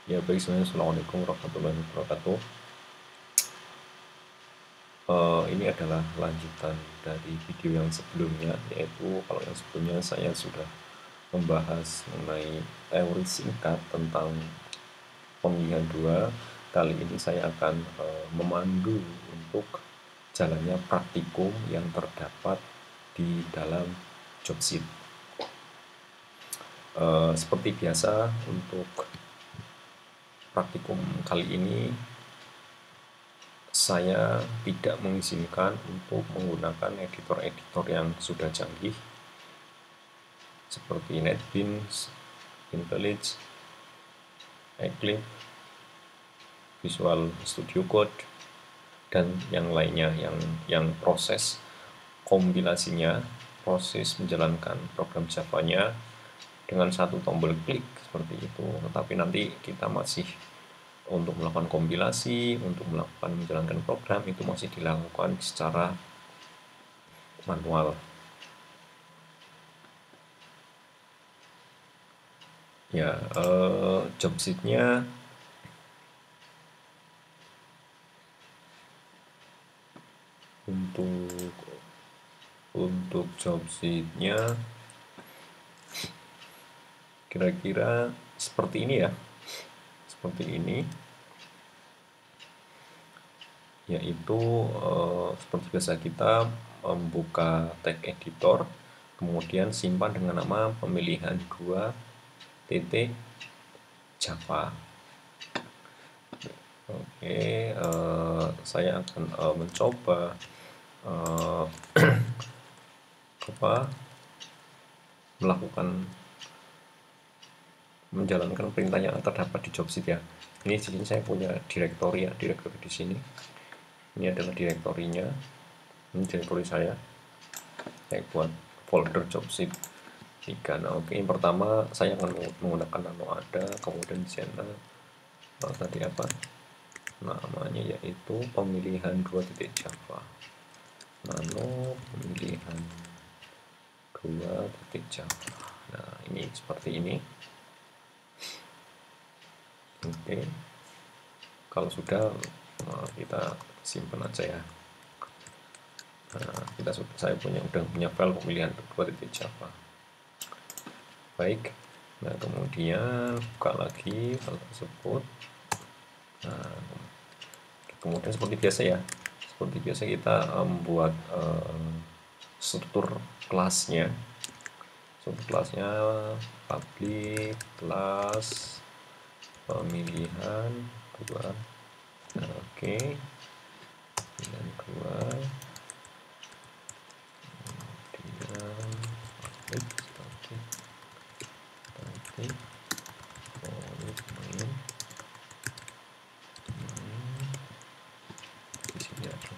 Ya baik semuanya, Assalamualaikum warahmatullahi wabarakatuh. Ini adalah lanjutan dari video yang sebelumnya, yaitu kalau yang sebelumnya saya sudah membahas mengenai teori singkat tentang pemilihan dua. Kali ini saya akan memandu untuk jalannya praktikum yang terdapat di dalam job sheet. Seperti biasa untuk praktikum kali ini saya tidak mengizinkan untuk menggunakan editor-editor yang sudah canggih seperti NetBeans, IntelliJ, Eclipse, Visual Studio Code, dan yang lainnya yang proses kompilasinya, proses menjalankan program Java-nya dengan satu tombol klik seperti itu. Tetapi nanti kita masih untuk melakukan kompilasi, untuk melakukan menjalankan program itu masih dilakukan secara manual. Ya, job sheet-nya untuk job sheet-nya kira-kira seperti ini ya, seperti ini, yaitu seperti biasa kita membuka tag editor, kemudian simpan dengan nama pemilihan 2 titik Java. Oke, saya akan mencoba menjalankan perintah yang terdapat di job sheet ya. Ini di sini saya punya direktori ya, direktori di sini. Ini adalah direktorinya. Ini direktori saya. Saya buat folder job sheet 3. Nah, oke, yang pertama saya akan menggunakan nano ada, kemudian di sana tadi apa? Namanya yaitu pemilihan 2 titik Java. Nano pemilihan 2 titik Java. Nah, ini seperti ini. Oke, kalau sudah kita simpan aja ya. Nah, saya udah punya file pemilihan 2 titik Java. Baik, nah kemudian buka lagi file tersebut. Nah, kemudian seperti biasa ya, seperti biasa kita membuat struktur kelasnya. Struktur kelasnya public kelas pemilihan 2. Nah, oke, pemilihan 2, kemudian public static main. Di sini ada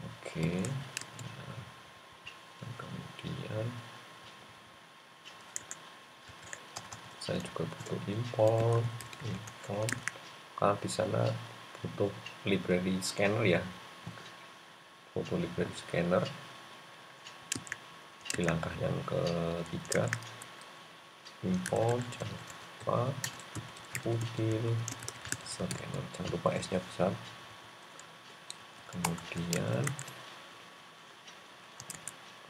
oke, nah, kemudian saya juga butuh import karena di sana butuh library scanner ya, butuh library scanner di langkah yang ketiga. Import Java util scanner, jangan lupa S nya besar.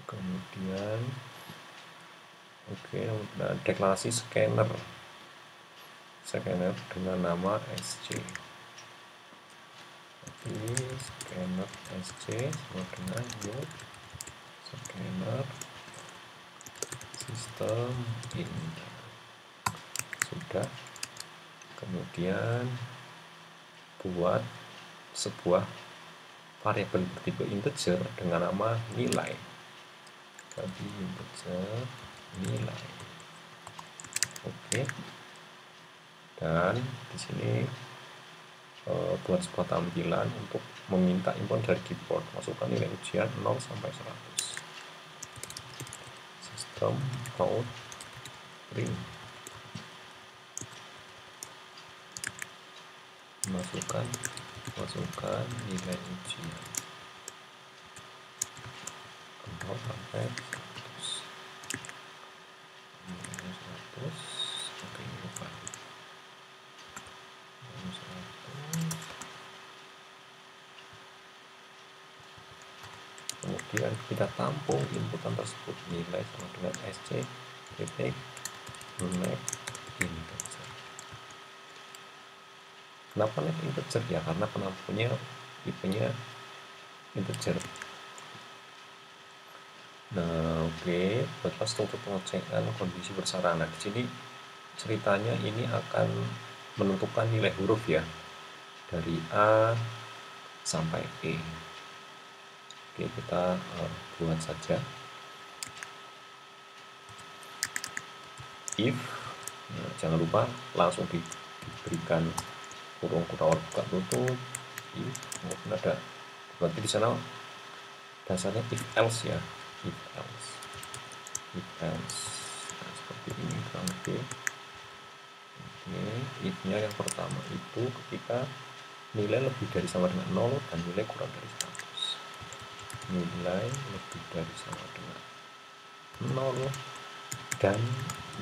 Kemudian oke, nah, deklarasi scanner dengan nama SC. Ini scanner SC sama dengan new scanner sistem in. Sudah. Kemudian buat sebuah variabel bertipe integer dengan nama nilai. Tadi integer nilai. Oke. Dan di sini buat sebuah tampilan untuk meminta import dari keyboard, masukkan nilai ujian 0 sampai 100. Sistem out print, masukkan nilai ujian. 0 sampai 100. 100. Oke, ini lupa. 100. Kemudian kita tampung inputan tersebut, nilai sama dengan SC titik map integer. Kenapa map integer ya? Karena penampungnya tipenya integer. Nah, oke, batas untuk pengecekan kondisi bersarana. Di sini ceritanya ini akan menentukan nilai huruf ya, dari A sampai E. Oke, kita buat saja if, nah, jangan lupa langsung diberikan kurung kurang buka tutup if, kemudian ada berarti di sana dasarnya if else ya, if else. Nah, seperti ini kurang lebih. Oke, if-nya yang pertama itu ketika nilai lebih dari sama dengan 0 dan nilai kurang dari 100. Nilai lebih dari sama dengan 0 dan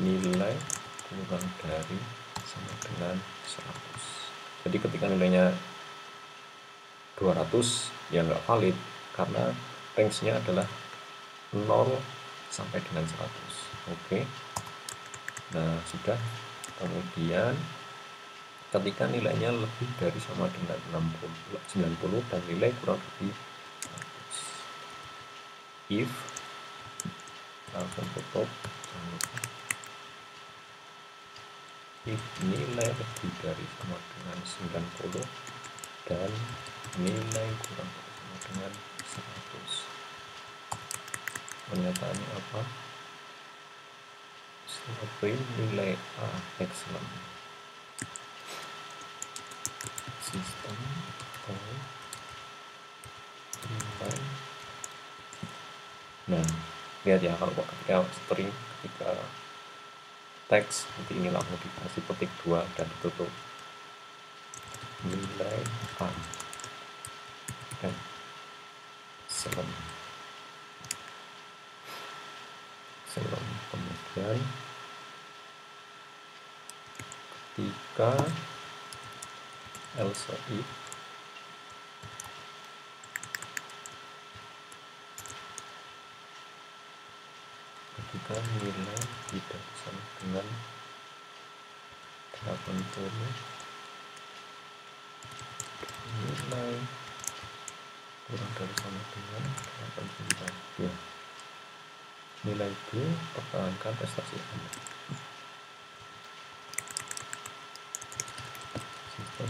nilai kurang dari sama dengan 100. Jadi ketika nilainya 200 ya nggak valid karena range-nya adalah 0 sampai dengan 100. Oke. Nah, sudah. Kemudian ketika nilainya lebih dari sama dengan 90 dan nilai kurang lebih 100. If langsung tutup, jangan lupa. If nilai lebih dari sama dengan 90 dan nilai kurang dari sama dengan 100. Pernyataannya apa? Print nilai A excellent. Sistem nilai. Nah, lihat ya, kalau ketika string, ketika teks seperti ini langsung dikasih petik 2 dan ditutup nilai A excellent. Kemudian ketika else if ketika nilai tidak sama dengan 80, nilai kurang dari sama dengan 89 ya, nilai itu pertahankan prestasi Anda. Sistem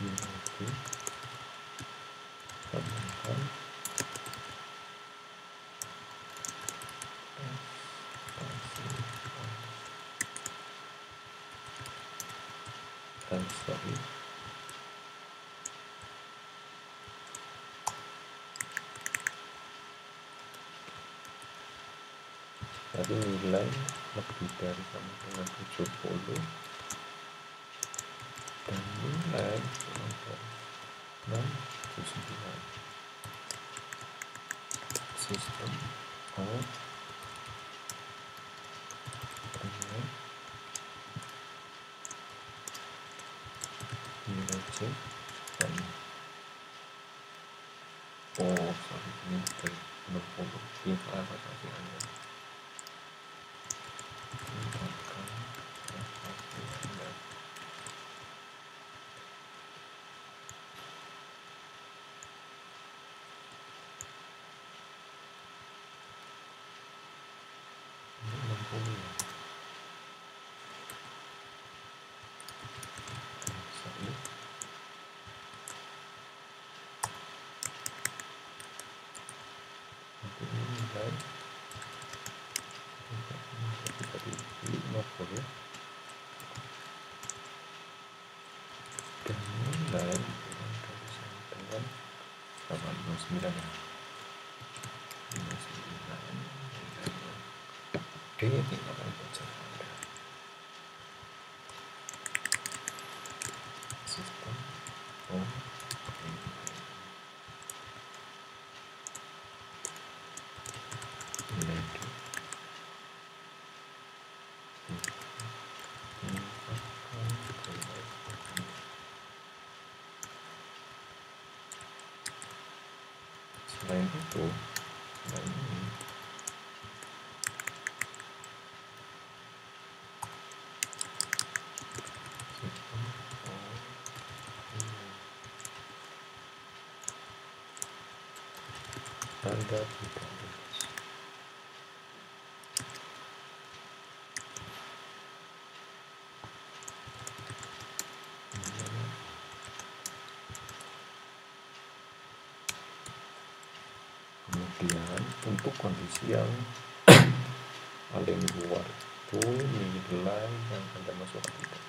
nilai itu pertahankan dan sorry jadi nilai lebih dari sama dengan 70 dan nilai kurang dari 69. Sistem out nilai C dan sorry ini dari 60 ini prestasi Anda. Dan nilai kurang dari sama dengan 89 ya, 59 nilainya D tinggal baca Anda. Sistem selain itu, selain ini, Anda tidak lulus. Kemudian untuk kondisi yang paling luar itu nilai yang Anda masukkan tidak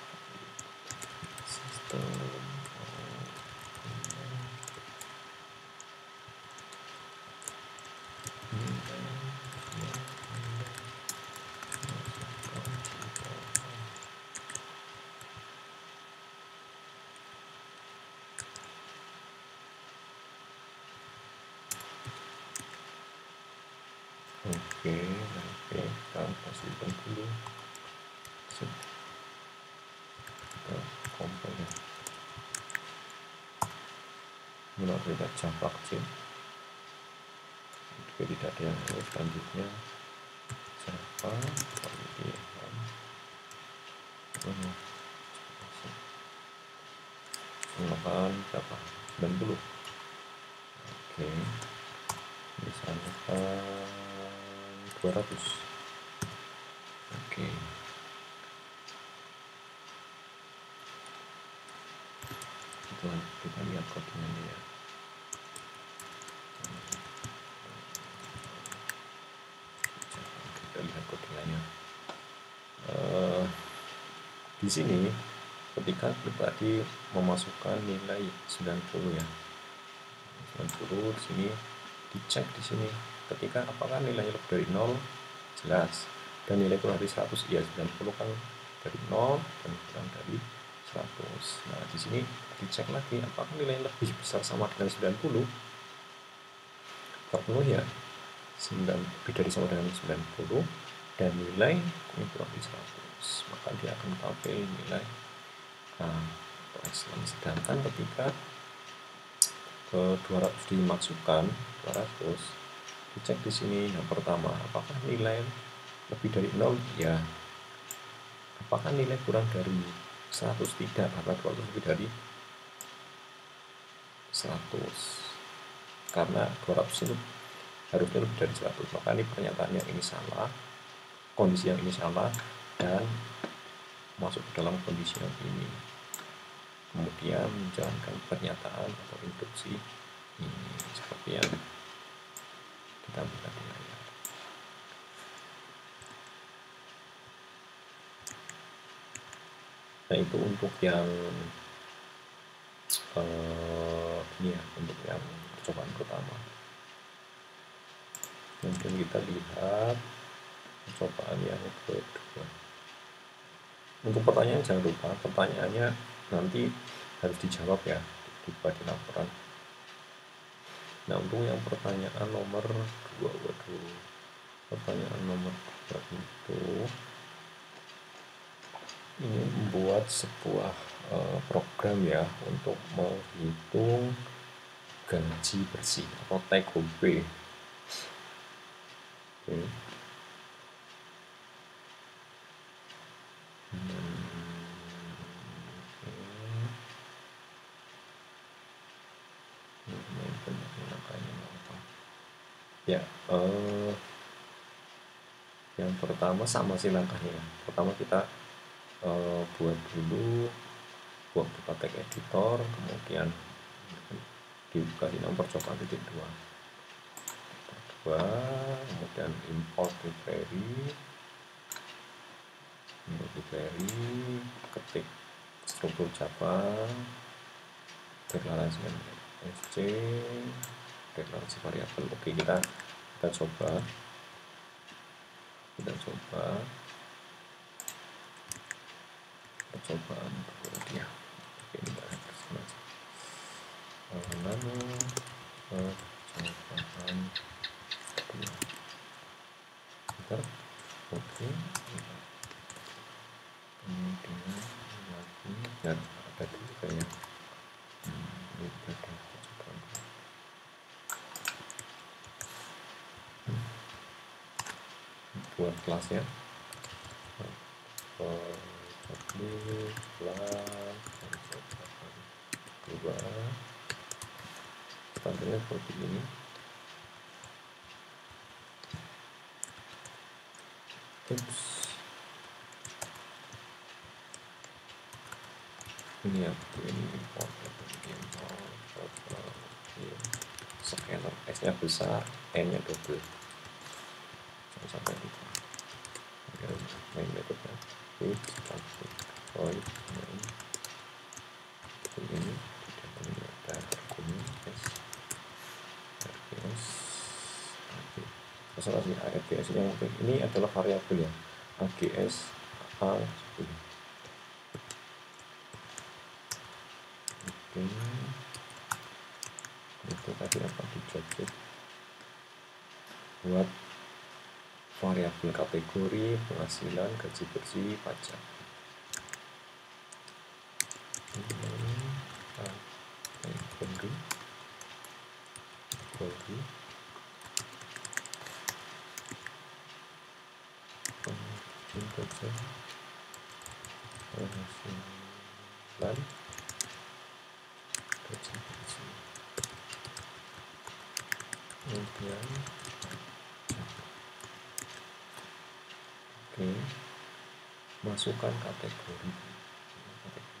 sistem Oke, kita simpan dulu. Kita compile ya. Mulai kita Java kecil. Jika tidak ada yang lain, selanjutnya Java menggunakan berapa? 90. Oke, misalnya 200. Oke, kita lihat kodenya ya. Kita lihat kodenya. Di sini ketika pribadi memasukkan nilai 90 ya, 90 di sini dicek di sini ketika apakah nilainya lebih dari 0 jelas, dan nilai kurang dari 100 ya 90 kan dari 0 dan kurang dari 100. Nah di sini dicek lagi apakah nilai lebih besar sama dengan 90 terpenuhi ya, lebih dari sama dengan 90 dan nilai kurang dari 100, maka dia akan tampil nilai atau excellent. Sedangkan ketika ke 200 dimasukkan 200, dicek di sini yang pertama apakah nilai lebih dari 0 ya, apakah nilai kurang dari 100 tidak, karena 200 lebih dari 100, karena 200 itu harusnya lebih dari 100, maka ini pernyataan yang ini salah, kondisi yang ini salah dan masuk ke dalam kondisi yang ini, kemudian menjalankan pernyataan atau instruksi ini seperti yang ditampilkan di layar. Nah itu untuk yang ini ya, untuk yang percobaan pertama. Kemudian kita lihat percobaan yang kedua. Untuk pertanyaan jangan lupa pertanyaannya nanti harus dijawab ya di laporan. Nah untuk yang pertanyaan nomor 2, pertanyaan nomor 2 itu ini membuat sebuah program ya untuk menghitung gaji bersih atau take home pay. Oke. Ya, yang pertama sama sih langkahnya. Pertama kita buat dulu buka tag editor, kemudian dibuka di nomor percobaan titik 2, kemudian import library, ketik struktur Java, deklarasi SC, deklarasi variabel. Oke, kita coba percobaan dia. Oke, ini kita saja. Lalu percobaan kedua. Bentar. Oke. Kemudian lagi dan ada juga ya. Ini ada percobaan. buat kelasnya. Public kelas dua, standarnya seperti ini. Oops. Ini aku ini import scanner, S nya besar, N nya double, jangan sampai lupa. Main metode with traffic void main ini tidak ada argumen s args masalahnya args nya mungkin ini adalah variabel ya, args a 10. Oke, itu tadi apa di job buat variabel kategori penghasilan, gaji bersih, pajak. Kategori penghasilan, gaji bersih, kemudian oke, masukkan kategori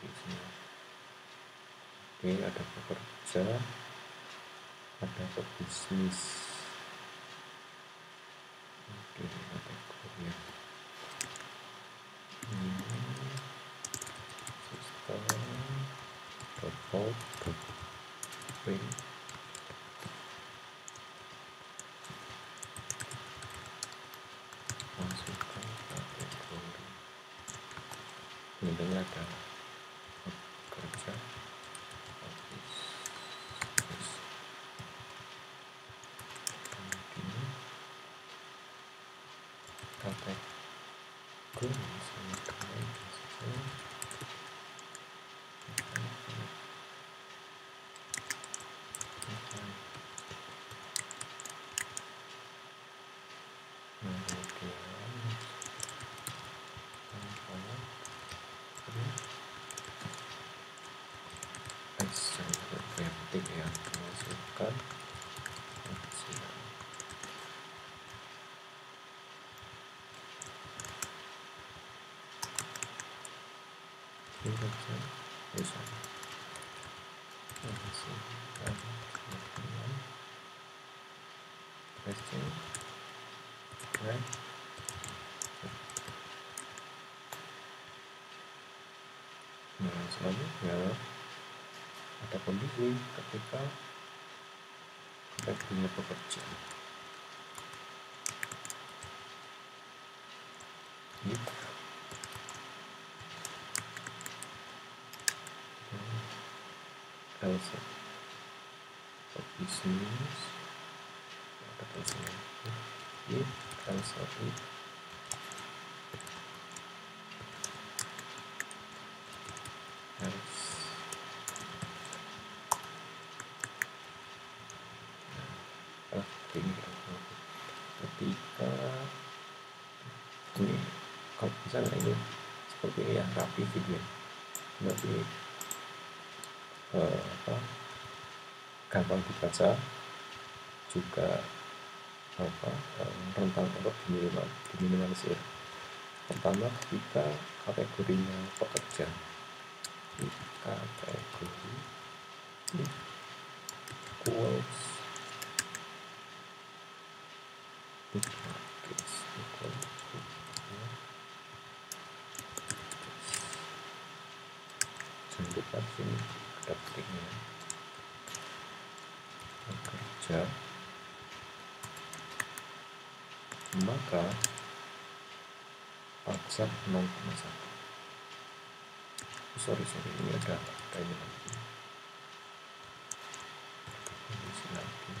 sini. Oke, ada pekerja, ada pebisnis. Oke, kategori sistem report print masukkan kategori. Ini ada pekerja, pebisnis, kemudian kategori ya, masukkan penghasilan. Ini saja misalnya penghasilan, kemudian testing, right. Nah, selanjutnya ada kondisi ketika kategorinya pekerja. If else pebisnis, ada tulisannya if else if ketika ini kalau misalnya ini seperti ini ya, rapi video nanti gampang dibaca juga rentang untuk diminimalisir. Pertama, ketika kategorinya pekerja, kategori equals jangan lupa sini ada ketiknya pekerja, maka pajak 0,1. Sorry ini ada ini lagi, kondisi lagi.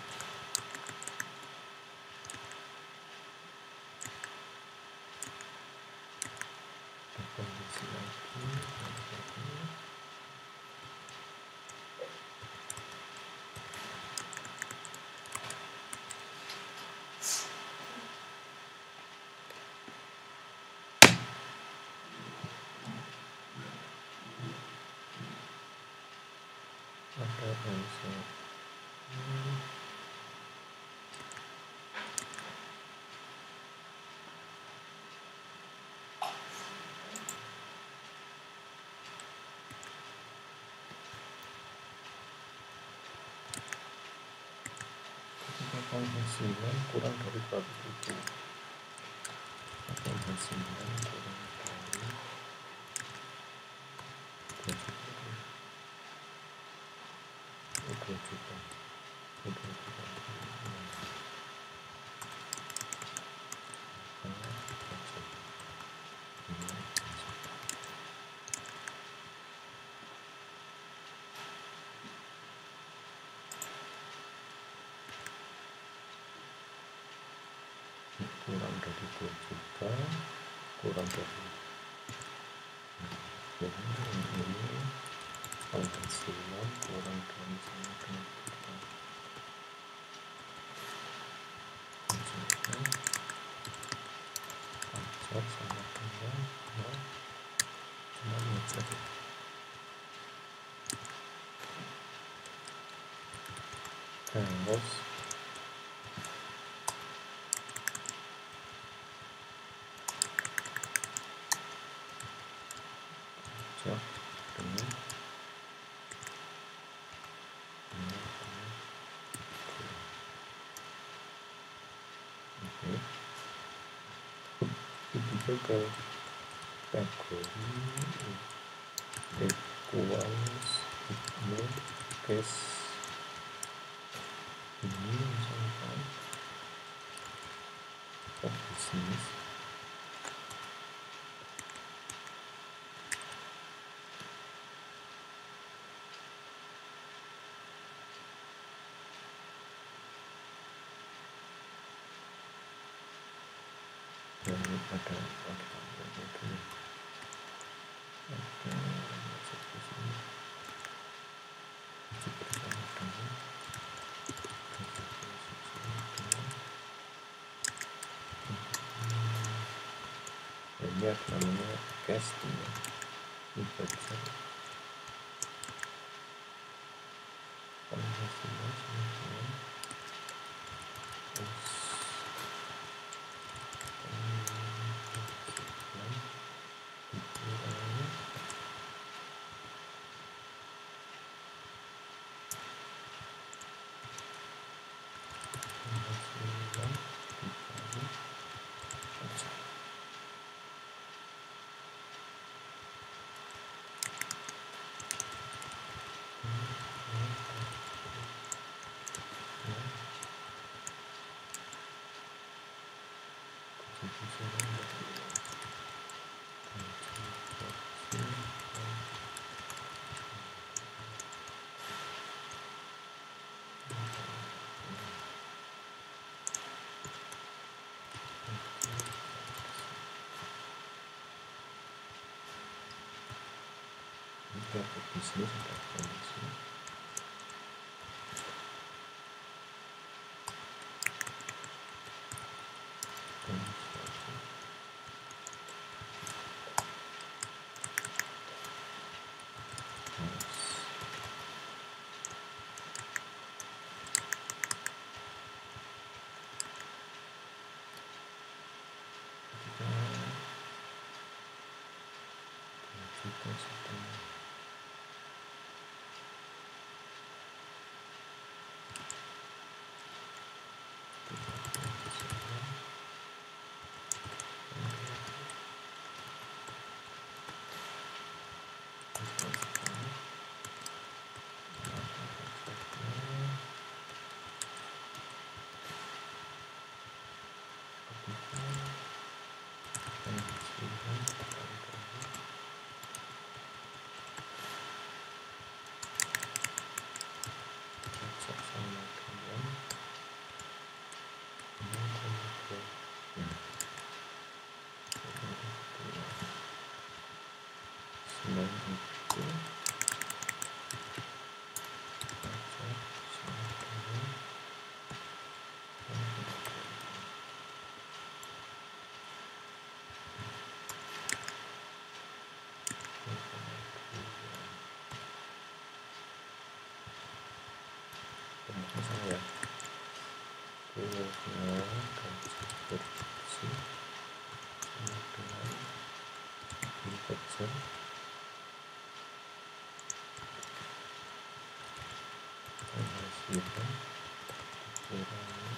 ada MC penghasilan kurang dari 200.000, penghasilan kurang dari 2 juta, 2 juta, 2 juta. Kurang dari 2 juta, kurang dari ini penghasilan kurang dari sama dengan pajak sama dengan cuma ngecek terus pajak dengan itu ke kategori equals ignore case ini misalkan bisnis dan ada itu ada masuk ke sini masuk bersama dengan ini ada namanya casting ya, ini bisa penghasilan sama terus bisnis ada kondisi kita saya kurangnya gaji produksi sama dengan input jam penghasilan dikurangi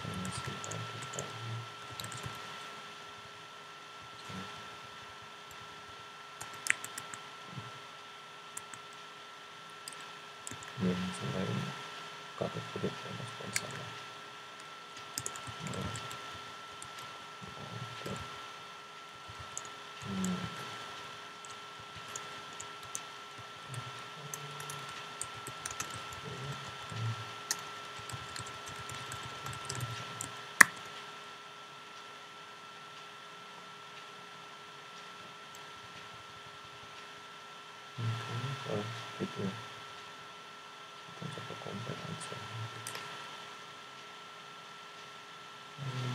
penghasilan dikali gaji yang selain kategori bonus dan salah. Gitu ya, kita coba compare aja. Ini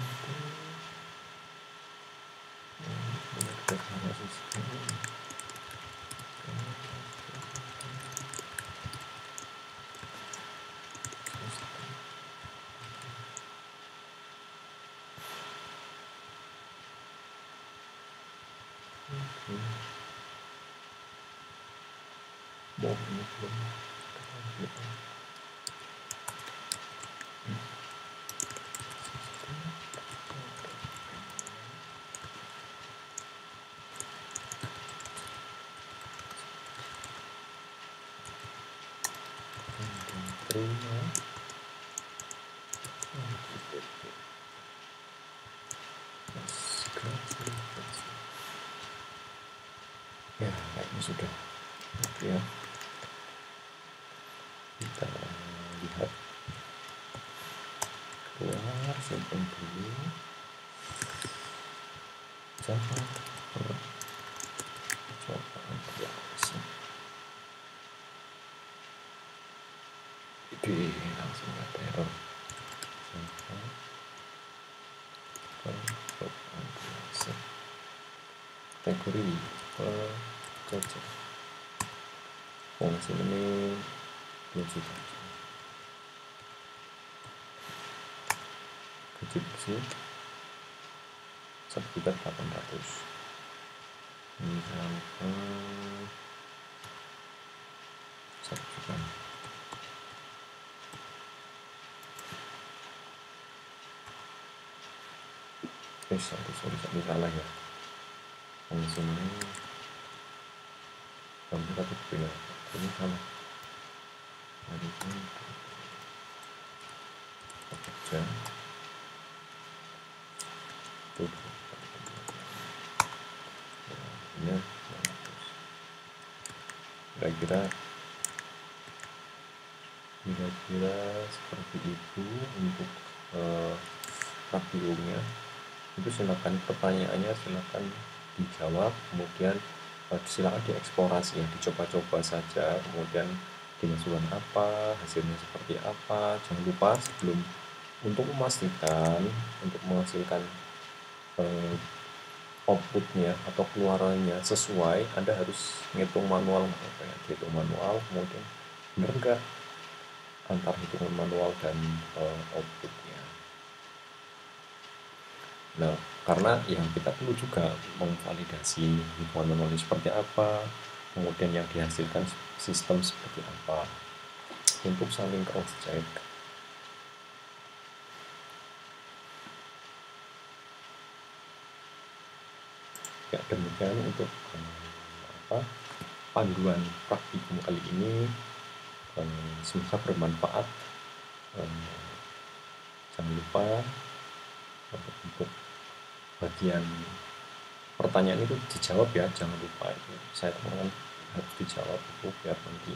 belum terima ya, kayaknya sudah oke ya. Kita lihat keluar, simpan dulu, cobaan biasa ini langsung ada error. Cobaan biasa kategori pekerja fungsi ini belum sudah gaji bersih 1.800.000 misalkan 1 juta. Sorry salah ya, fungsi ini kamu satu benar ini salah. Hari ini pekerja ini kira-kira seperti itu untuk review-nya. Itu silakan pertanyaannya silakan dijawab, kemudian silakan dieksplorasi ya, dicoba-coba saja, kemudian dimasukkan apa, hasilnya seperti apa. Jangan lupa sebelum untuk memastikan untuk menghasilkan outputnya atau keluarannya sesuai, Anda harus ngitung manual, hitung manual, kemudian benar enggak antar hitungan manual dan outputnya. Nah, karena yang kita perlu juga memvalidasi hitungan manualnya seperti apa, kemudian yang dihasilkan sistem seperti apa, untuk saling cross check. Ya, demikian untuk panduan praktikum kali ini. Semoga bermanfaat. Jangan lupa untuk bagian pertanyaan itu dijawab ya, jangan lupa itu saya temukan harus dijawab itu biar nanti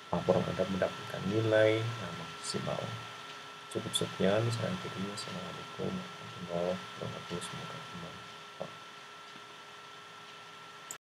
laporan Anda mendapatkan nilai yang maksimal. Cukup sekian, saya akhiri. Assalamualaikum warahmatullahi wabarakatuh. Semoga bermanfaat.